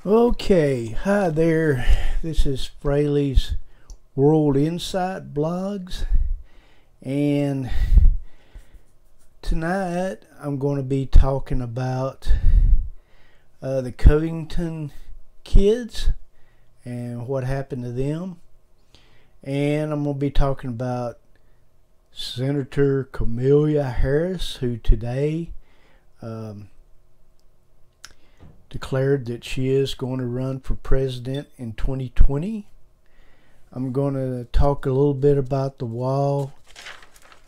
Okay, hi there. This is Fraley's World Insight Blogs, and tonight I'm going to be talking about the Covington kids and what happened to them, and I'm going to be talking about Senator Kamala Harris, who today declared that she is going to run for president in 2020. I'm going to talk a little bit about the wall,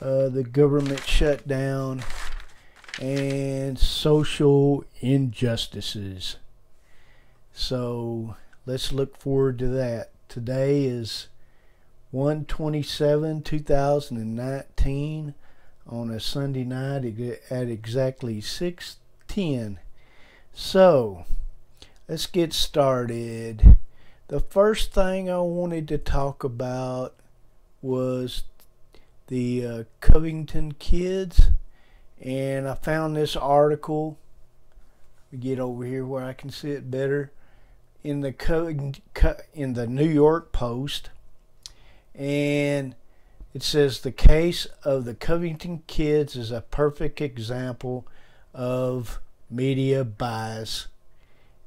the government shutdown, and social injustices. So let's look forward to that. Today is 1/27/2019 on a Sunday night at exactly 6:10. So, let's get started. The first thing I wanted to talk about was the Covington kids, and I found this article. Get over here where I can see it better in the New York Post, and it says the case of the Covington kids is a perfect example of media bias,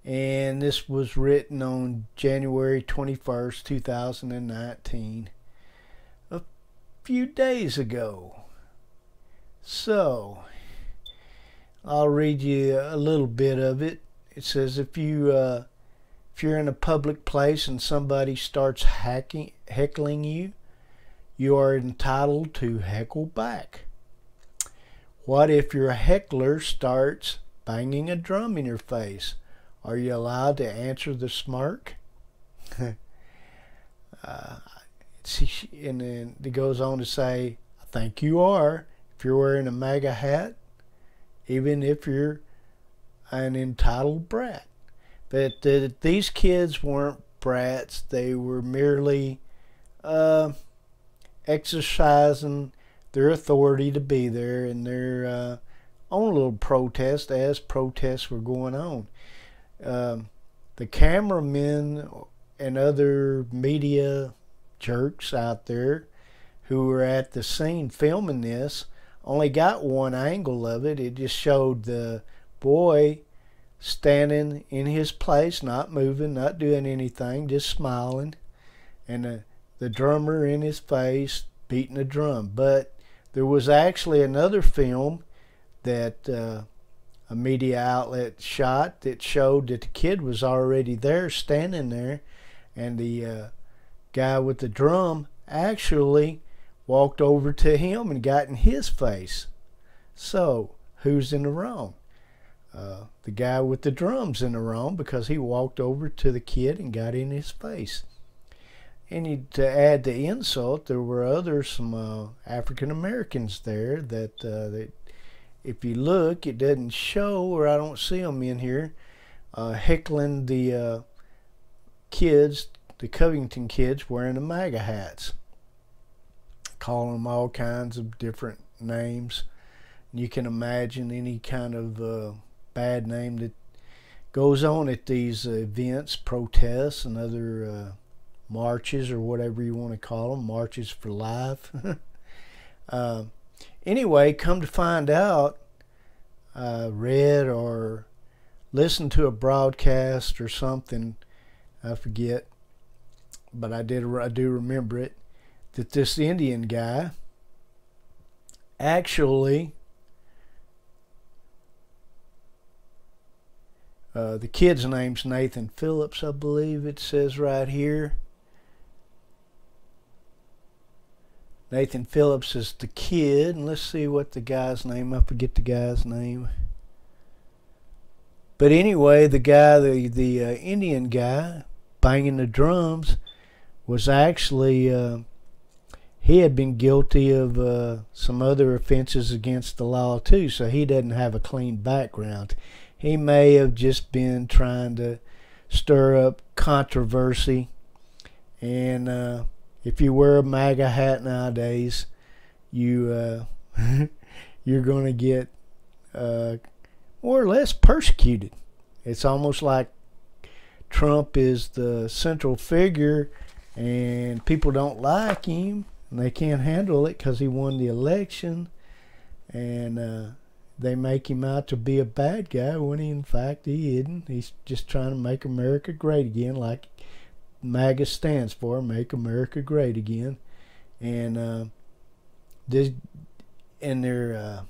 and this was written on January 21st, 2019, a few days ago. So I'll read you a little bit of it. It says if you're in a public place and somebody starts heckling you, you are entitled to heckle back. What if your heckler starts banging a drum in your face? Are you allowed to answer the smirk? And then it goes on to say, I think you are, if you're wearing a MAGA hat, even if you're an entitled brat. But these kids weren't brats. They were merely exercising their authority to be there in their own little protest as protests were going on. The cameramen and other media jerks out there who were at the scene filming this only got one angle of it. It just showed the boy standing in his place, not moving, not doing anything, just smiling, and the drummer in his face beating the drum. But there was actually another film that a media outlet shot that showed that the kid was already there, standing there, and the guy with the drum actually walked over to him and got in his face. So who's in the wrong? The guy with the drum's in the wrong because he walked over to the kid and got in his face. And to add the insult, there were some African Americans there that if you look, it doesn't show, or I don't see them in here, heckling the kids, the Covington kids wearing the MAGA hats, calling them all kinds of different names. You can imagine any kind of bad name that goes on at these events, protests, and other marches, or whatever you want to call them, marches for life. Anyway, come to find out, I read or listened to a broadcast or something, I forget, but I do remember it, that this Indian guy actually, the kid's name's Nathan Phillips, I believe it says right here. Nathan Phillips is the kid, and let's see what the guy's name, I forget the guy's name. But anyway, the guy, the Indian guy banging the drums, was actually, he had been guilty of some other offenses against the law too, so he doesn't have a clean background. He may have just been trying to stir up controversy, and if you wear a MAGA hat nowadays, you're going to get more or less persecuted. It's almost like Trump is the central figure and people don't like him and they can't handle it because he won the election, and they make him out to be a bad guy when in fact he isn't. He's just trying to make America great again, like MAGA stands for, Make America Great Again. And this and they're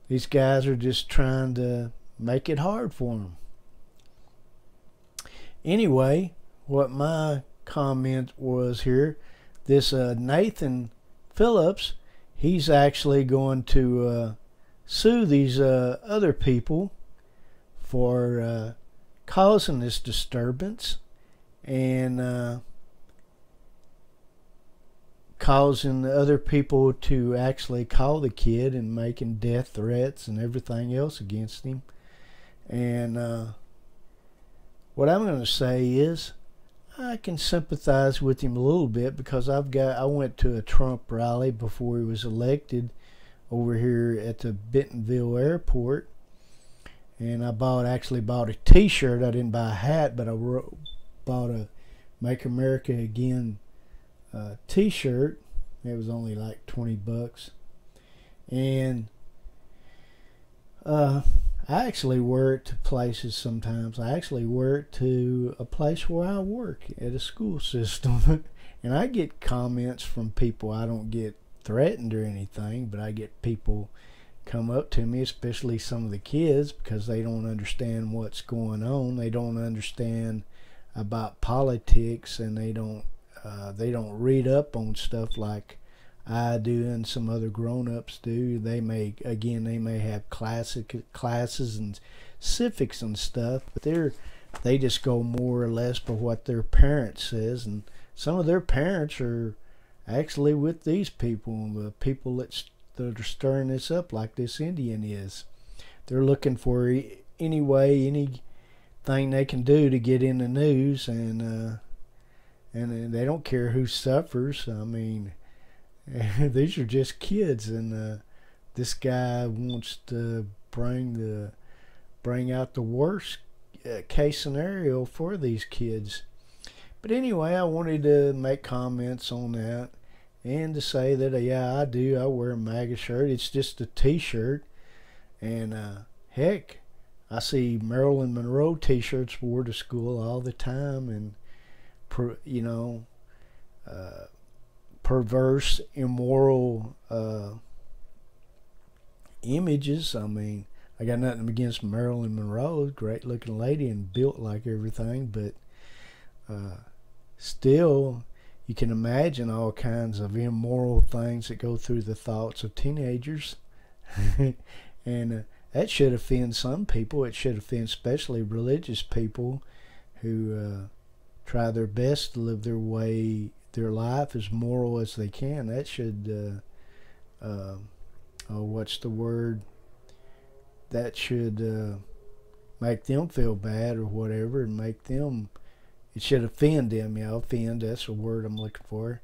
these guys are just trying to make it hard for him. Anyway, what my comment was here, this Nathan Phillips, he's actually going to sue these other people for causing this disturbance and causing the other people to actually call the kid and making death threats and everything else against him. And what I'm going to say is I can sympathize with him a little bit because I went to a Trump rally before he was elected over here at the Bentonville airport, and I actually bought a t-shirt. I didn't buy a hat, but I bought a Make America Again t-shirt. It was only like $20, and I actually wear it to places sometimes. I actually wear it to a place where I work at a school system, and I get comments from people. I don't get threatened or anything, but I get people come up to me, especially some of the kids, because they don't understand what's going on. They don't understand about politics, and they don't read up on stuff like I do and some other grown-ups do. They may have classes and civics and stuff, but they just go more or less by what their parents says, and some of their parents are actually with these people, the people that are stirring this up like this Indian is. They're looking for anything they can do to get in the news, and they don't care who suffers. I mean, these are just kids, and this guy wants to bring out the worst case scenario for these kids. But anyway, I wanted to make comments on that and to say that, yeah, I wear a MAGA shirt. It's just a t-shirt, and heck, I see Marilyn Monroe t-shirts wore to school all the time, and perverse, immoral images. I mean, I got nothing against Marilyn Monroe, great looking lady and built like everything, but still, you can imagine all kinds of immoral things that go through the thoughts of teenagers. And that should offend some people. It should offend especially religious people who try their best to live their life as moral as they can. That should, what's the word? That should make them feel bad or whatever, and make them, it should offend them. Yeah, offend, that's the word I'm looking for.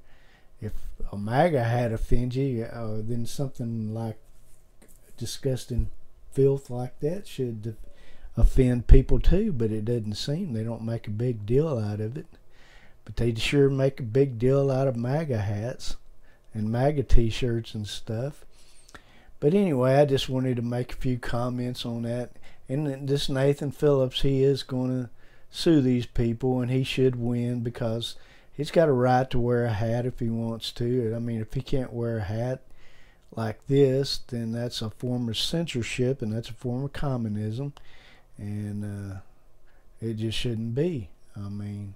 If a MAGA hat offends you, then something like disgusting filth like that should offend people too, but it doesn't seem. They don't make a big deal out of it. But they sure make a big deal out of MAGA hats and MAGA t-shirts and stuff. But anyway, I just wanted to make a few comments on that. And this Nathan Phillips, he is going to sue these people, and he should win because he's got a right to wear a hat if he wants to. I mean, if he can't wear a hat like this, then that's a form of censorship, and that's a form of communism, and it just shouldn't be. I mean,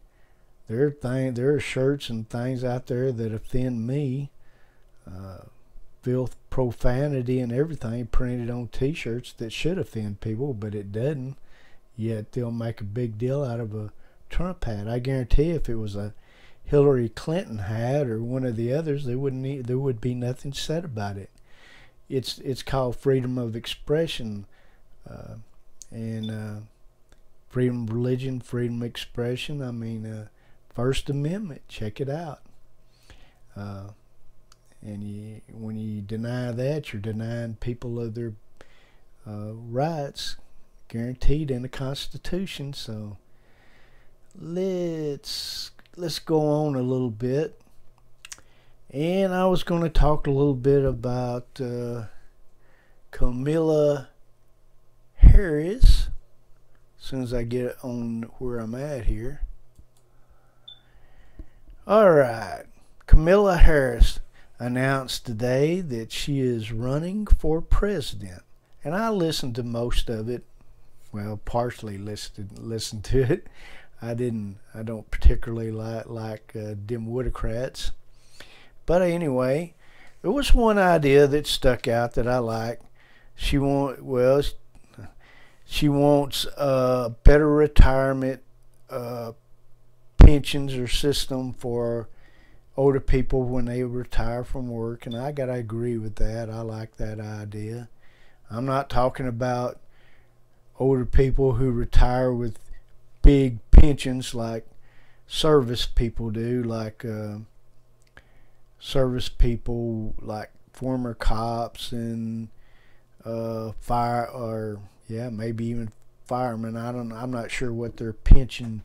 there are shirts and things out there that offend me, filth, profanity, and everything printed on t-shirts that should offend people, but it doesn't. Yet they'll make a big deal out of a Trump hat. I guarantee if it was a Hillary Clinton hat or one of the others, there would be nothing said about it. It's called freedom of expression, and freedom of religion, freedom of expression. I mean, First Amendment. Check it out. And when you deny that, you're denying people of their rights guaranteed in the Constitution. So let's go on a little bit. And I was going to talk a little bit about Kamala Harris as soon as I get on where I'm at here. Alright, Kamala Harris announced today that she is running for president. And I listened to most of it. Well, partially listened to it. I don't particularly like Democrats. But anyway, there was one idea that stuck out that I like. She wants better retirement pensions or system for older people when they retire from work, and I gotta agree with that. I like that idea. I'm not talking about older people who retire with big pensions like service people do, like service people like former cops and maybe even firemen. I'm not sure what their pensions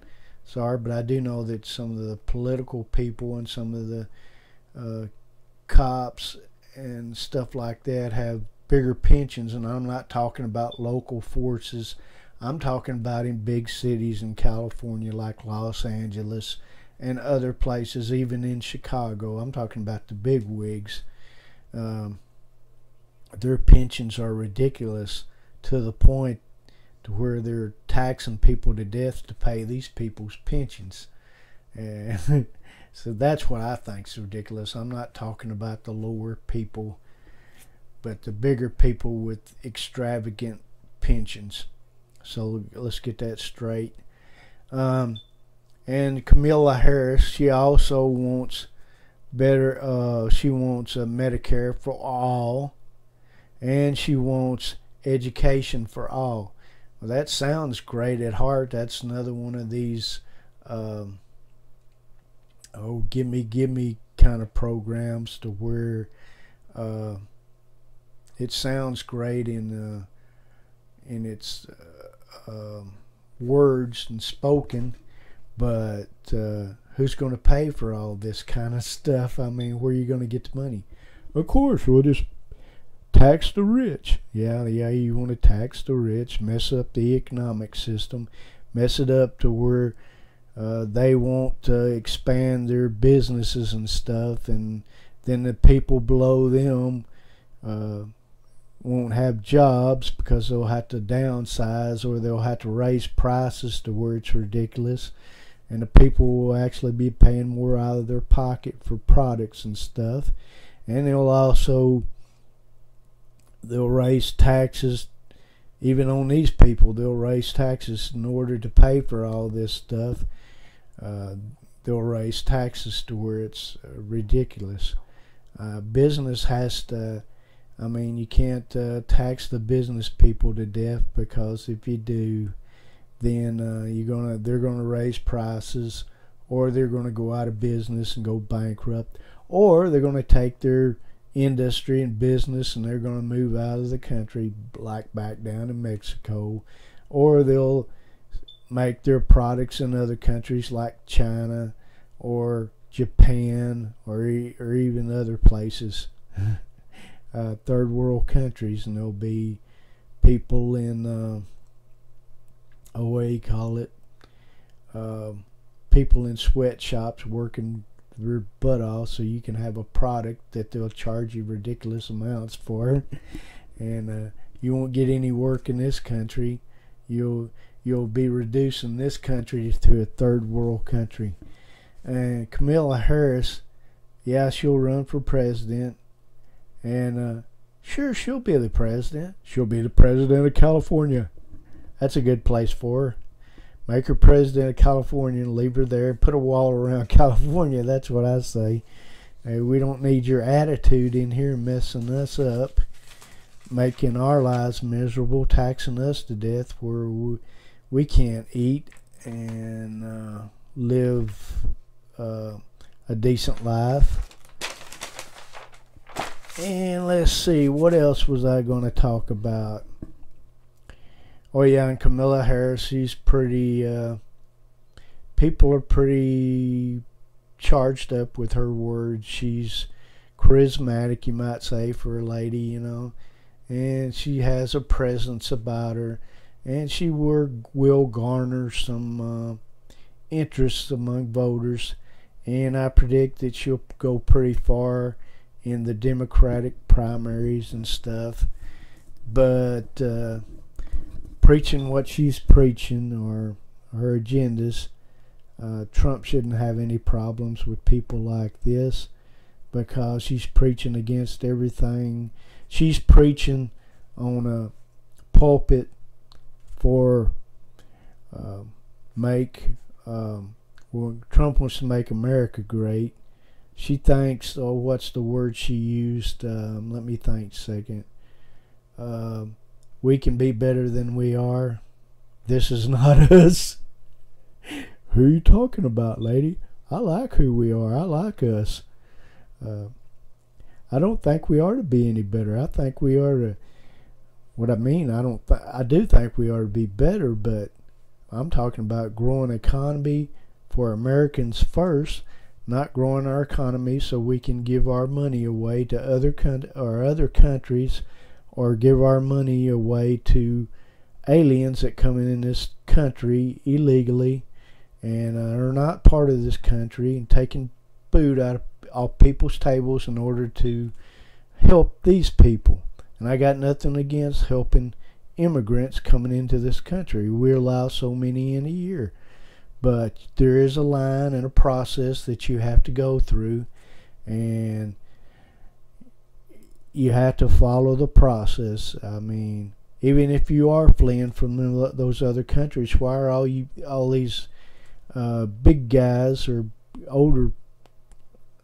are, but I do know that some of the political people and some of the cops and stuff like that have bigger pensions. And I'm not talking about local forces. I'm talking about in big cities in California like Los Angeles and other places, even in Chicago. I'm talking about the big wigs. Their pensions are ridiculous to the point to where they're taxing people to death to pay these people's pensions. And so that's what I think is ridiculous. I'm not talking about the lower people, but the bigger people with extravagant pensions. So let's get that straight. And Kamala Harris, she also wants better. She wants a Medicare for all, and she wants education for all. Well, that sounds great at heart. That's another one of these give me kind of programs to where it sounds great in its words and spoken, but who's going to pay for all this kind of stuff? I mean, where are you going to get the money? Of course, we'll just tax the rich. Yeah, you want to tax the rich, mess up the economic system, mess it up to where they won't expand their businesses and stuff, and then the people below them won't have jobs because they'll have to downsize, or they'll have to raise prices to where it's ridiculous, and the people will actually be paying more out of their pocket for products and stuff. And they'll raise taxes even on these people. They'll raise taxes in order to pay for all this stuff. They'll raise taxes to where it's ridiculous. Business has to, you can't tax the business people to death, because if you do, then they're gonna raise prices, or they're gonna go out of business and go bankrupt, or they're gonna take their industry and business and they're gonna move out of the country, like back down in Mexico, or they'll make their products in other countries like China or Japan, or even other places, third world countries, and there'll be people in people in sweatshops working their butt off so you can have a product that they'll charge you ridiculous amounts for, and you won't get any work in this country. You'll be reducing this country to a third world country. And Kamala Harris, yeah, she'll run for president, and sure, she'll be the president. She'll be the president of California. That's a good place for her. Make her president of California and leave her there. Put a wall around California. That's what I say. Hey, we don't need your attitude in here messing us up, making our lives miserable, taxing us to death where we can't eat and live a decent life. And let's see, what else was I going to talk about? Oh yeah, and Kamala Harris, she's pretty people are pretty charged up with her words. She's charismatic, you might say, for a lady, you know, and she has a presence about her, and she will garner some interest among voters, and I predict that she'll go pretty far in the Democratic primaries and stuff. But preaching what she's preaching, or her agendas, Trump shouldn't have any problems with people like this, because she's preaching against everything. She's preaching on a pulpit for well, Trump wants to make America great. She thinks, oh, what's the word she used? Let me think a second. We can be better than we are. This is not us. Who are you talking about, lady? I like who we are. I like us. I don't think we are to be any better. I think we are to. What I mean, I do think we are to be better, but I'm talking about growing economy for Americans first, not growing our economy so we can give our money away to other countries, or give our money away to aliens that come in this country illegally and are not part of this country, and taking food out of people's tables in order to help these people. And I got nothing against helping immigrants coming into this country. We allow so many in a year. But there is a line and a process that you have to go through, and you have to follow the process. I mean, even if you are fleeing from those other countries, why are all these big guys or older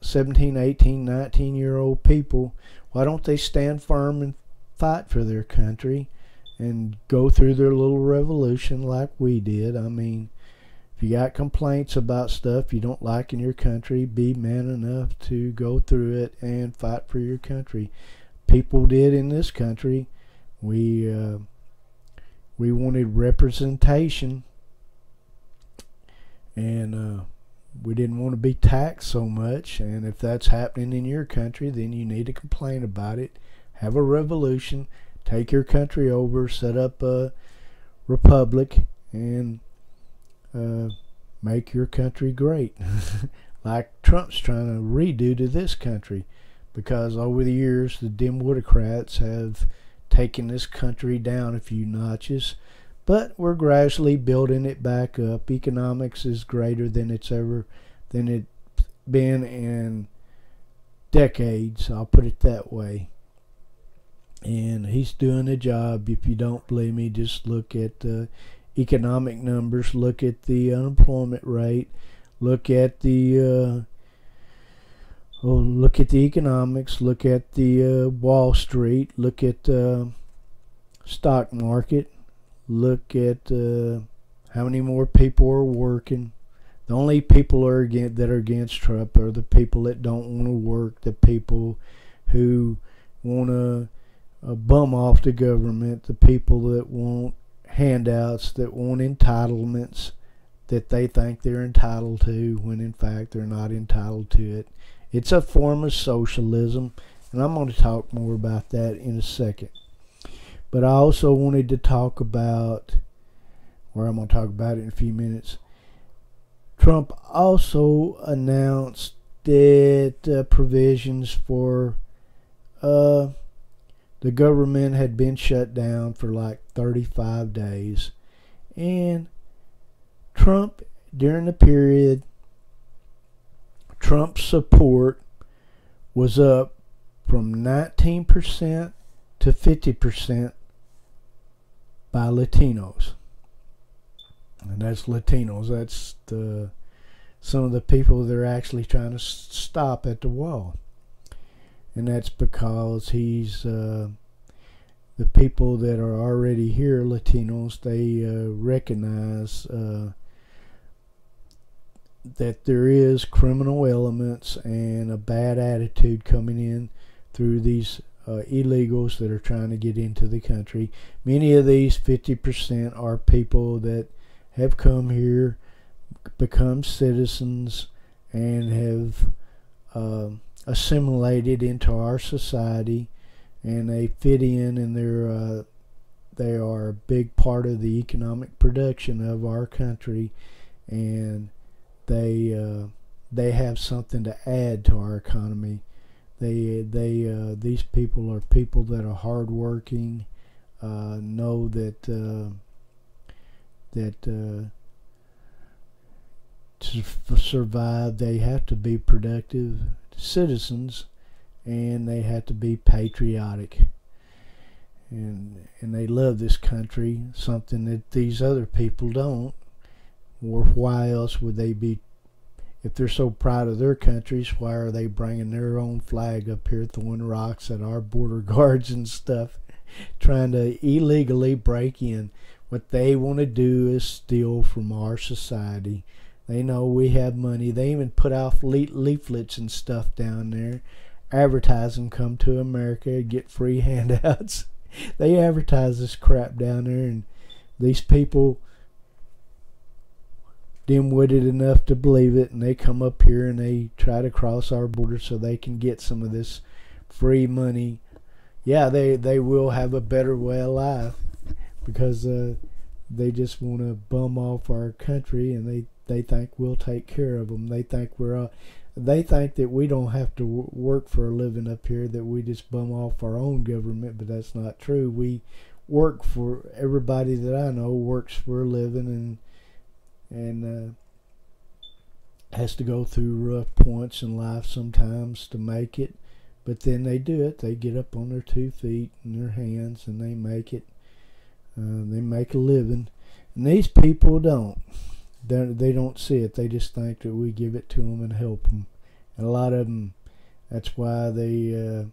17, 18, 19-year-old people, why don't they stand firm and fight for their country and go through their little revolution like we did? I mean, if you got complaints about stuff you don't like in your country, be man enough to go through it and fight for your country. People did in this country. We wanted representation, and we didn't want to be taxed so much. And if that's happening in your country, then you need to complain about it. Have a revolution, take your country over, set up a republic, and make your country great. Like Trump's trying to redo to this country, because over the years the Democrats have taken this country down a few notches, but we're gradually building it back up. Economics is greater than it's been in decades, I'll put it that way. And he's doing a job. If you don't believe me, just look at the economic numbers, look at the unemployment rate, look at the economics, look at the Wall Street, look at the stock market, look at how many more people are working. The only people that are against Trump are the people that don't want to work, the people who want to bum off the government, the people that want handouts, that want entitlements that they think they're entitled to, when in fact they're not entitled to it. It's a form of socialism, and I'm going to talk more about that in a second. But I also wanted to talk about, or I'm going to talk about it in a few minutes. Trump also announced that provisions for the government had been shut down for like 35 days. And Trump, during the period, Trump's support was up from 19% to 50% by Latinos. And that's Latinos. That's some of the people that are actually trying to stop at the wall. And that's because he's the people that are already here, Latinos, they recognize that there is criminal elements and a bad attitude coming in through these illegals that are trying to get into the country. Many of these 50% are people that have come here become citizens and have assimilated into our society, and they fit in, and they are a big part of the economic production of our country, and they have something to add to our economy. These people are people that are hardworking, know that to survive they have to be productive citizens, and they have to be patriotic, and they love this country, something that these other people don't. Or why else would they be? If they're so proud of their countries, why are they bringing their own flag up here, throwing rocks at our border guards and stuff, trying to illegally break in? What they want to do is steal from our society. They know we have money. They even put out leaflets and stuff down there advertising, come to America, get free handouts. They advertise this crap down there, and these people dim-witted enough to believe it, and they come up here and they try to cross our border so they can get some of this free money. Yeah, they will have a better way of life, because they just want to bum off our country, and they think we'll take care of them. They think they think that we don't have to work for a living up here, that we just bum off our own government, but that's not true. We work for, everybody that I know works for a living, and has to go through rough points in life sometimes to make it, but then they do it. They get up on their 2 feet and their hands, and they make it. They make a living, and these people don't. They don't see it. They just think that we give it to them and help them. And a lot of them, that's why they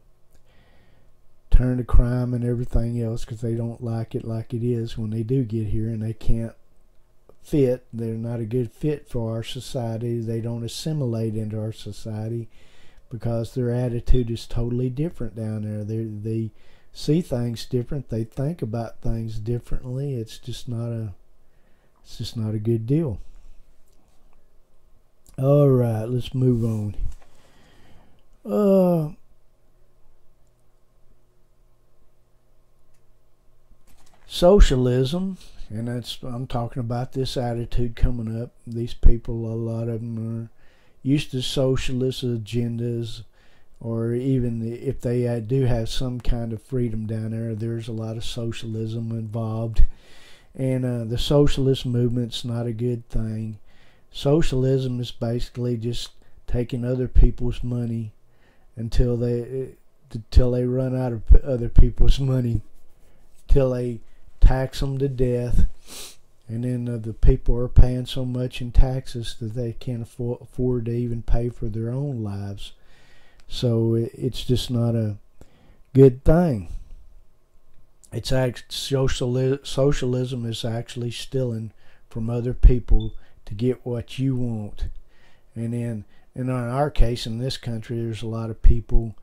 turn to crime and everything else, because they don't like it is when they do get here, and they can't fit. They're not a good fit for our society. They don't assimilate into our society because their attitude is totally different down there. They see things different. They think about things differently. It's just not a good deal. All right, let's move on. Socialism, and I'm talking about this attitude coming up. These people, a lot of them are used to socialist agendas, or even if they do have some kind of freedom down there, there's a lot of socialism involved. And the socialist movement's not a good thing. Socialism is basically just taking other people's money until they run out of other people's money, till they tax them to death, and then the people are paying so much in taxes that they can't afford to even pay for their own lives. So it's just not a good thing. Socialism is actually stealing from other people to get what you want. And in our case, in this country, there's a lot of people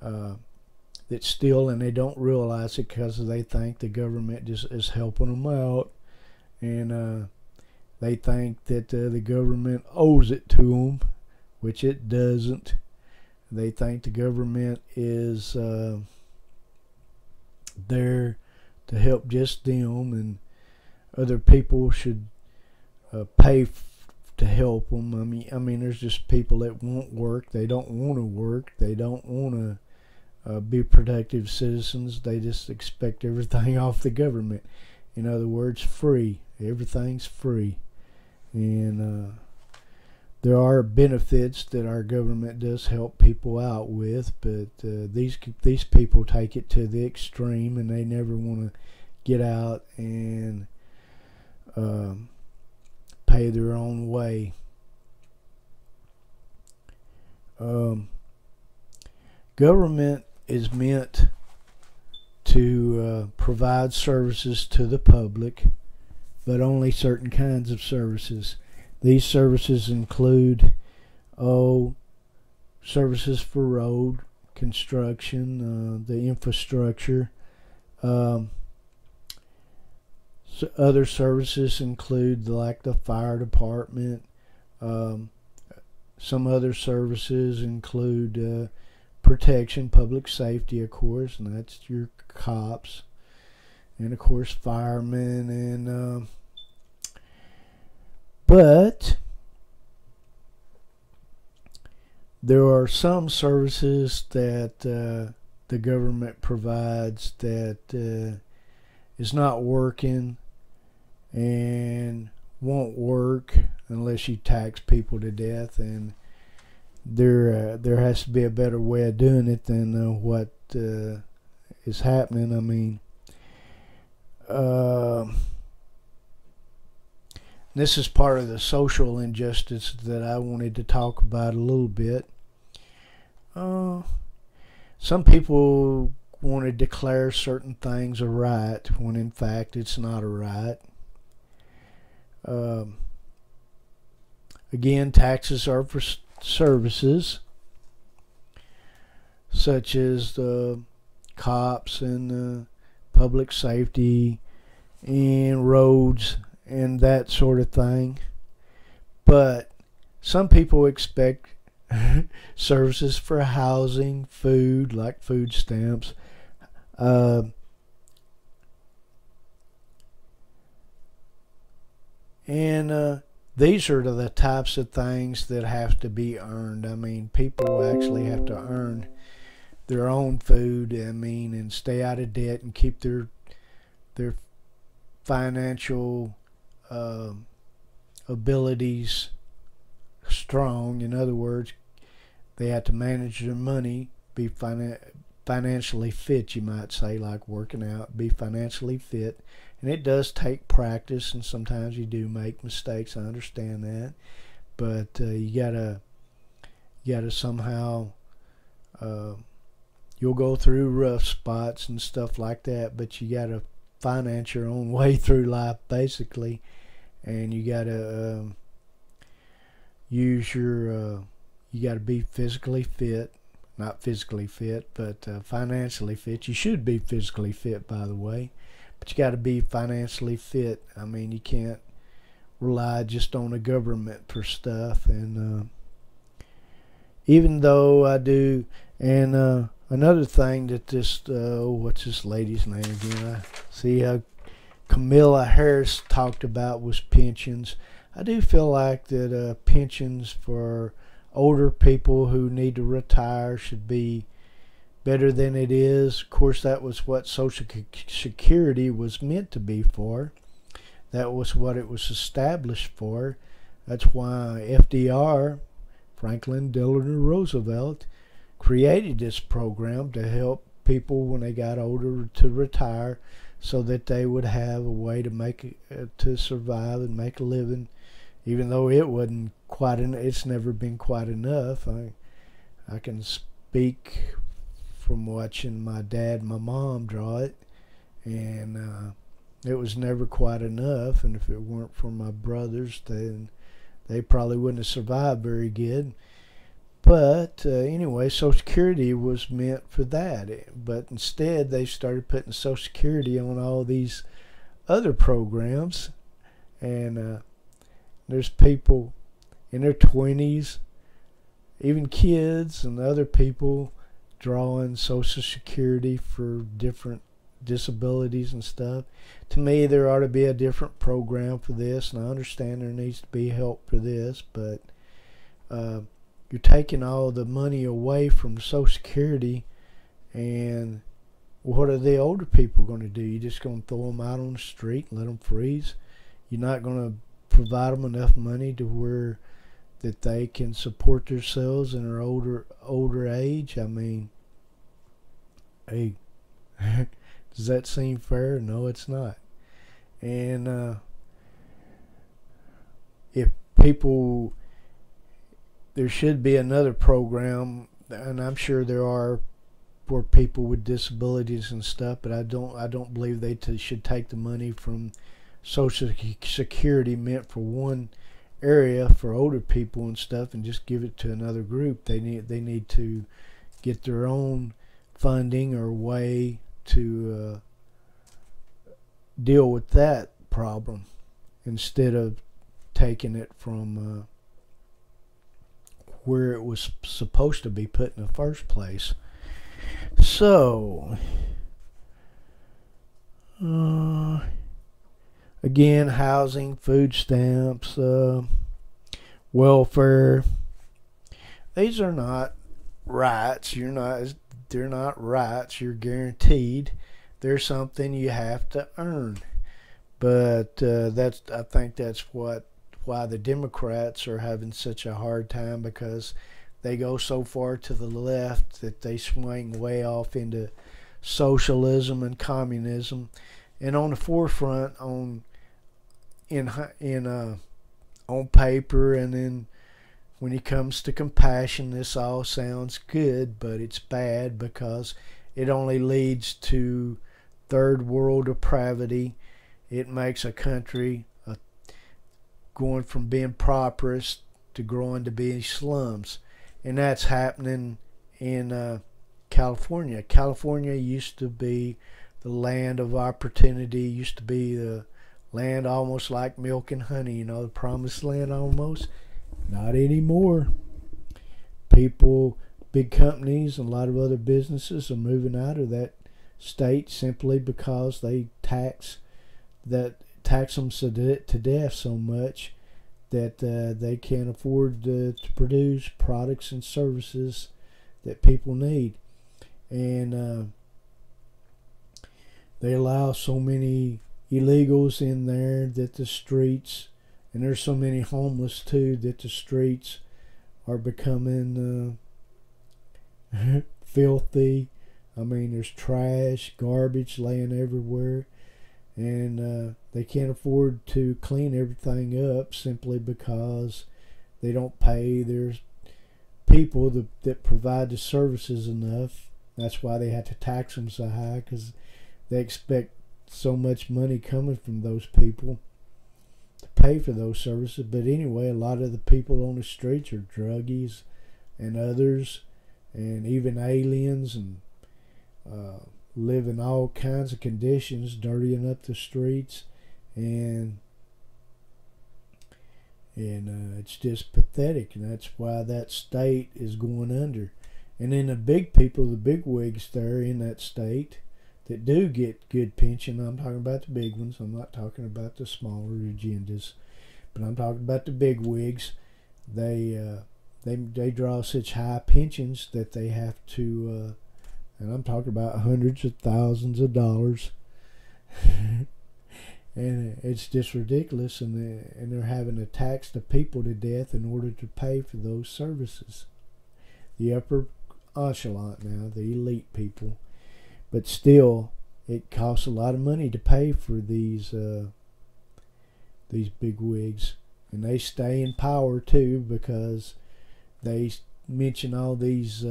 that steal, and they don't realize it because they think the government just is helping them out, and they think that the government owes it to them, which it doesn't. They think the government is there to help just them, and other people should pay to help them. I mean, there's just people that won't work. They don't want to work. They don't want to be productive citizens. They just expect everything off the government. In other words, free. Everything's free. And there are benefits that our government does help people out with, but these people take it to the extreme, and they never want to get out and pay their own way. Government is meant to provide services to the public, but only certain kinds of services. These services include services for road construction, the infrastructure, Other services include like the fire department. Um, some other services include protection, public safety, of course, and that's your cops, and of course firemen, and but there are some services that the government provides that is not working and won't work unless you tax people to death, and there has to be a better way of doing it than what is happening. I mean, this is part of the social injustice that I wanted to talk about a little bit. Some people want to declare certain things a right when in fact it's not a right. Again, taxes are for services such as the cops and public safety and roads and that sort of thing. But some people expect services for housing, food, like food stamps, and these are the types of things that have to be earned. I mean, people actually have to earn their own food, I mean, and stay out of debt and keep their financial abilities strong. In other words, they have to manage their money, be financially fit, you might say, like working out, be financially fit. And it does take practice, and sometimes you do make mistakes. I understand that, but you gotta somehow. You'll go through rough spots and stuff like that, but you gotta finance your own way through life, basically, and you gotta use your. You gotta be physically fit, not physically fit, but financially fit. You should be physically fit, by the way. But you got to be financially fit. I mean, you can't rely just on the government for stuff. And even though I do, and another thing that this, what's this lady's name again? I see Camilla Harris talked about was pensions. I do feel like that pensions for older people who need to retire should be better than it is. Of course, that was what Social Security was meant to be for. That was what it was established for. That's why FDR, Franklin Delano Roosevelt, created this program to help people when they got older to retire, so that they would have a way to to survive and make a living. Even though it wasn't quite, it's never been quite enough. I can speak from watching my dad and my mom draw it, and it was never quite enough. And if it weren't for my brothers, then they probably wouldn't have survived very good. But anyway, Social Security was meant for that. But instead, they started putting Social Security on all these other programs, and there's people in their 20s, even kids and other people, drawing Social Security for different disabilities and stuff. To me, there ought to be a different program for this, and I understand there needs to be help for this, but you're taking all the money away from Social Security, and what are the older people going to do? You're just going to throw them out on the street and let them freeze? You're not going to provide them enough money to where that they can support themselves in their older age? I mean, hey, does that seem fair? No, it's not. And if people, there should be another program, and I'm sure there are, for people with disabilities and stuff, but I don't believe they should take the money from Social Security meant for one area for older people and stuff and just give it to another group. They need to get their own funding or way to deal with that problem instead of taking it from where it was supposed to be put in the first place. So, again, housing, food stamps, welfare. These are not rights. They're not rights. You're guaranteed. They're something you have to earn. But I think that's why the Democrats are having such a hard time, because they go so far to the left that they swing way off into socialism and communism. And on the forefront, on paper, and then when it comes to compassion, this all sounds good, but it's bad because it only leads to third world depravity. It makes a country going from being prosperous to growing to being slums. And that's happening in California. California used to be the land of opportunity, used to be the land almost like milk and honey, the promised land almost. Not anymore. People, big companies, and a lot of other businesses are moving out of that state simply because they tax them to death so much that they can't afford to produce products and services that people need. And they allow so many illegals in there that the streets, and there's so many homeless too, that the streets are becoming filthy. I mean, there's trash, garbage laying everywhere, and they can't afford to clean everything up simply because they don't pay their people that provide the services enough. That's why they have to tax them so high, because they expect so much money coming from those people to pay for those services. But anyway, a lot of the people on the streets are druggies and others, and even aliens, and live in all kinds of conditions, dirtying up the streets, and it's just pathetic. And that's why that state is going under. And then the big people, the big wigs there in that state that do get good pension, I'm talking about the big ones, I'm not talking about the smaller agendas, but I'm talking about the big wigs. They draw such high pensions that they have to, and I'm talking about hundreds of thousands of dollars, and it's just ridiculous. And they're having to tax the people to death in order to pay for those services. The upper echelon now, the elite people. But still, it costs a lot of money to pay for these big wigs, and they stay in power too, because they mention all these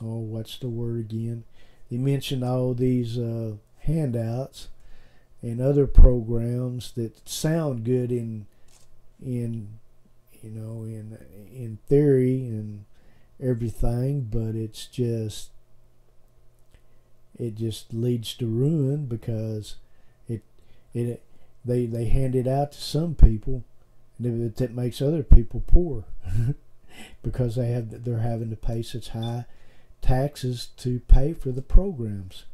what's the word again? They mention all these handouts and other programs that sound good in theory and everything, but it just leads to ruin, because they hand it out to some people, and that makes other people poor because they're having to pay such high taxes to pay for the programs,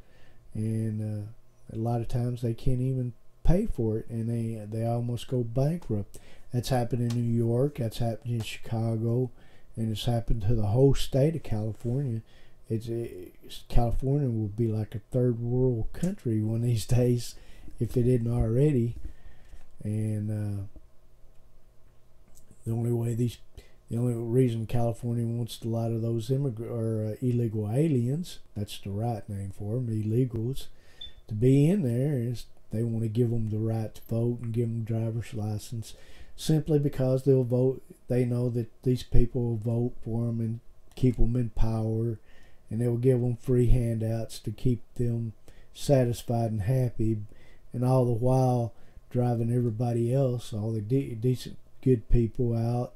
and a lot of times they can't even pay for it, and they almost go bankrupt. That's happened in New York, that's happened in Chicago, and it's happened to the whole state of California. California will be like a third world country one of these days if it isn't already. And the only reason California wants a lot of those illegal aliens, that's the right name for them, illegals, to be in there, is they want to give them the right to vote and give them driver's license, simply because they'll vote. They know that these people will vote for them and keep them in power, and they will give them free handouts to keep them satisfied and happy, and all the while driving everybody else, all the decent, good people out